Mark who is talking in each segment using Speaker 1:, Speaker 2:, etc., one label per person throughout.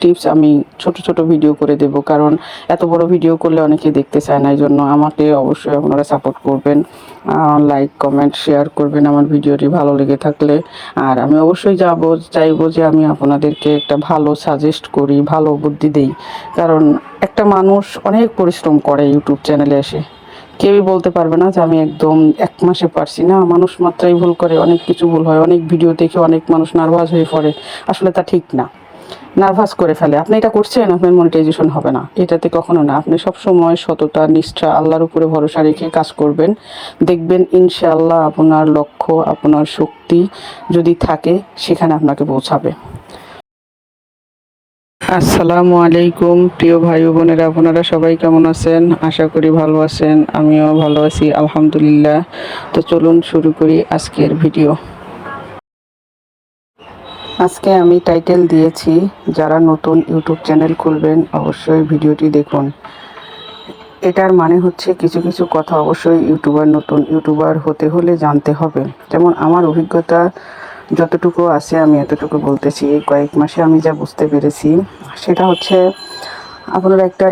Speaker 1: Tips আমি ছোট ছোট ভিডিও করে দেব, কারণ এত বড় ভিডিও করলে অনেকে দেখতে চায় না। এই জন্য আমাকে অবশ্যই আপনারা সাপোর্ট করবেন, লাইক কমেন্ট শেয়ার করবেন আমার ভিডিওটি ভালো লেগে থাকলে। আর আমি অবশ্যই চাইবো যে আমি আপনাদেরকে একটা ভালো সাজেস্ট করি, ভালো বুদ্ধি দেই। কারণ একটা মানুষ অনেক পরিশ্রম করে ইউটিউব চ্যানেলে এসে, কেউই বলতে পারবে না যে আমি একদম এক মাসে পারছি না। মানুষ মাত্রাই ভুল করে, অনেক কিছু ভুল হয়, অনেক ভিডিও দেখে অনেক মানুষ নার্ভাস হয়ে পড়ে। আসলে তা ঠিক না, নার্ভাস করে ফেলে। আপনি এটা করছেন, আপনার মনিটাইজেশন হবে না, এটাতে কখনো না। আপনি সবসময় সততা, নিষ্ঠা, আল্লাহর উপরে ভরসা রেখে কাজ করবেন, দেখবেন ইনশাআল্লাহ আপনার লক্ষ্য, আপনার শক্তি যদি থাকে সেখানে আপনাকে পৌঁছাবে। আসসালামু আলাইকুম প্রিয় ভাই ও বোনেরা, আপনারা সবাই কেমন আছেন? আশা করি ভালো আছেন, আমিও ভালো আছি আলহামদুলিল্লাহ। তো চলুন শুরু করি আজকের ভিডিও। আজকে আমি টাইটেল দিয়েছি, যারা নতুন ইউটিউব চ্যানেল খুলবেন অবশ্যই ভিডিওটি দেখুন। এটার মানে হচ্ছে কিছু কিছু কথা অবশ্যই নতুন ইউটিউবার হতে হলে জানতে হবে। যেমন আমার অভিজ্ঞতা যতটুকু আছে আমি এতটুকু বলতেছি। এই কয়েক মাসে আমি যা বুঝতে পেরেছি সেটা হচ্ছে, আপনারা একটা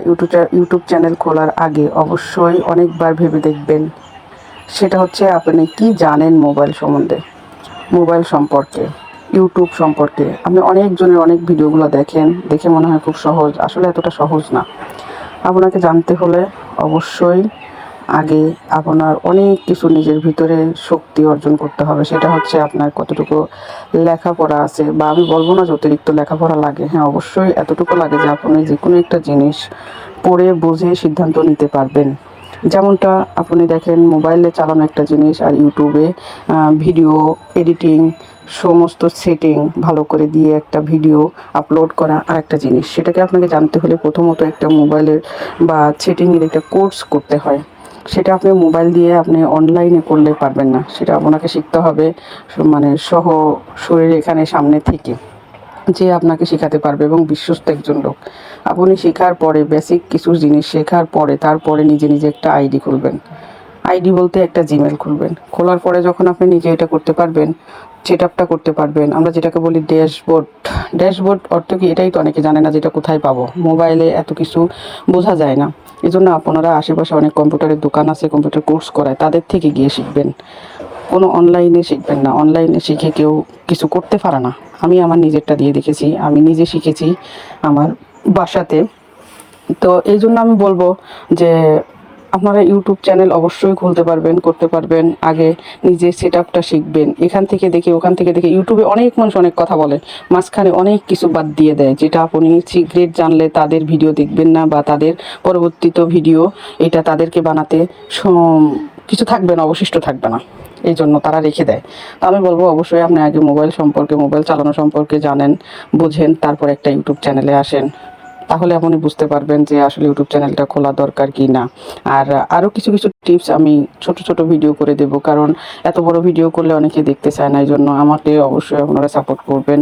Speaker 1: ইউটিউব চ্যানেল খোলার আগে অবশ্যই অনেকবার ভেবে দেখবেন। সেটা হচ্ছে আপনি কি জানেন মোবাইল সম্বন্ধে, মোবাইল সম্পর্কে, ইউটিউব সম্পর্কে। আপনি অনেকজনের অনেক ভিডিওগুলো দেখে মনে হয় খুব সহজ, আসলে এতটা সহজ না। আপনাকে জানতে হলে অবশ্যই আগে আপনার অনেক কিছু নিজের ভিতরে শক্তি অর্জন করতে হবে। সেটা হচ্ছে আপনার কতটুকু লেখাপড়া আছে, বা আমি বলবো না যে অতিরিক্ত লেখাপড়া লাগে, হ্যাঁ অবশ্যই এতটুকু লাগে যে আপনি যে কোনো একটা জিনিস পড়ে বুঝে সিদ্ধান্ত নিতে পারবেন। যেমনটা আপনি দেখেন, মোবাইলে চালানো একটা জিনিস আর ইউটিউবে ভিডিও এডিটিং, সমস্ত সেটিং ভালো করে দিয়ে একটা ভিডিও আপলোড করা আর একটা জিনিস। সেটাকে আপনাকে জানতে হলে প্রথমত একটা মোবাইলের বা সেটিংয়ের একটা কোর্স করতে হয়। সেটা আপনি মোবাইল দিয়ে আপনি অনলাইনে করলে পারবেন না, সেটা আপনাকে শিখতে হবে মানে শরীর এখানে সামনে থেকে, যে আপনাকে শেখাতে পারবে এবং বিশ্বস্ত একজন লোক। আপনি শেখার পরে, বেসিক কিছু জিনিস শেখার পরে তারপরে নিজে নিজে একটা আইডি খুলবেন। আইডি বলতে একটা জিমেল খুলবেন। খোলার পরে যখন আপনি নিজে এটা করতে পারবেন, সেট আপটা করতে পারবেন, আমরা যেটাকে বলি ড্যাশবোর্ড। ড্যাশবোর্ড অর্থ কি এটাই তো অনেকে জানে না, যেটা কোথায় পাবো। মোবাইলে এত কিছু বোঝা যায় না। এই জন্য আপনারা আশেপাশে অনেক কম্পিউটারের দোকান আছে, কম্পিউটার কোর্স করায়, তাদের থেকে গিয়ে শিখবেন। কোনো অনলাইনে শিখবেন না। অনলাইনে শিখে কেউ কিছু করতে পারে না। আমি আমার নিজেরটা দিয়ে দেখেছি, আমি নিজে শিখেছি আমার বাসাতে। তো এই জন্য আমি বলবো যে আপনারা ইউটিউব চ্যানেল অবশ্যই খুলতে পারবেন, করতে পারবেন। আগে নিজে সেট আপটা শিখবেন। এখান থেকে দেখে, ওখান থেকে দেখে। ইউটিউবে অনেক মানুষ অনেক কথা বলে, মাঝখানে অনেক কিছু বাদ দিয়ে দেয়, যেটা আপনি সিক্রেট জানলে তাদের ভিডিও দেখবেন না, বা তাদের পরবর্তীত ভিডিও এটা তাদেরকে বানাতে কিছু থাকবে না, অবশিষ্ট থাকবে না। এই জন্য তারা রেখে দেয়। তো আমি বলবো অবশ্যই আপনি আগে মোবাইল সম্পর্কে, মোবাইল চালানো সম্পর্কে জানেন, বুঝেন, তারপর একটা ইউটিউব চ্যানেলে আসেন। তাহলে আপনি বুঝতে পারবেন যে আসলে ইউটিউব চ্যানেলটা খোলা দরকার কি না। আর আরও কিছু কিছু টিপস আমি ছোট ছোট ভিডিও করে দেব, কারণ এত বড় ভিডিও করলে অনেকে দেখতে চায় না। এই জন্য আমাকে অবশ্যই আপনারা সাপোর্ট করবেন,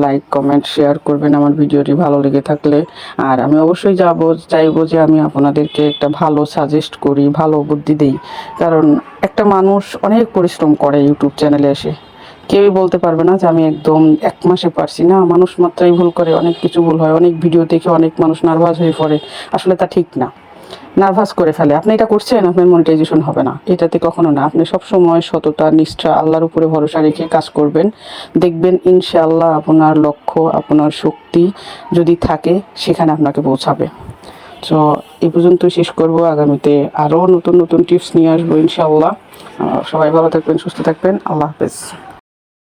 Speaker 1: লাইক কমেন্ট শেয়ার করবেন আমার ভিডিওটি ভালো লেগে থাকলে। আর আমি অবশ্যই চাইবো যে আমি আপনাদেরকে একটা ভালো সাজেস্ট করি, ভালো বুদ্ধি দেই। কারণ একটা মানুষ অনেক পরিশ্রম করে ইউটিউব চ্যানেলে এসে, কেউই বলতে পারবে না যে আমি একদম এক মাসে পারছি না। মানুষ মাত্রাই ভুল করে, অনেক কিছু ভুল হয়, অনেক ভিডিও দেখে অনেক মানুষ নার্ভাস হয়ে পড়ে। আসলে তা ঠিক না, নার্ভাস করে ফেলে। আপনি এটা করছেন, আপনার মনিটাইজেশন হবে না, এটাতে কখনো না। আপনি সবসময় সততা, নিষ্ঠা, আল্লাহর উপরে ভরসা রেখে কাজ করবেন, দেখবেন ইনশাআল্লাহ আপনার লক্ষ্য, আপনার শক্তি যদি থাকে সেখানে আপনাকে পৌঁছাবে। তো এই পর্যন্তই শেষ করব। আগামীতে আরও নতুন নতুন টিপস নিয়ে আসবো ইনশাআল্লাহ। সবাই ভালো থাকবেন, সুস্থ থাকবেন। আল্লাহ হাফেজ।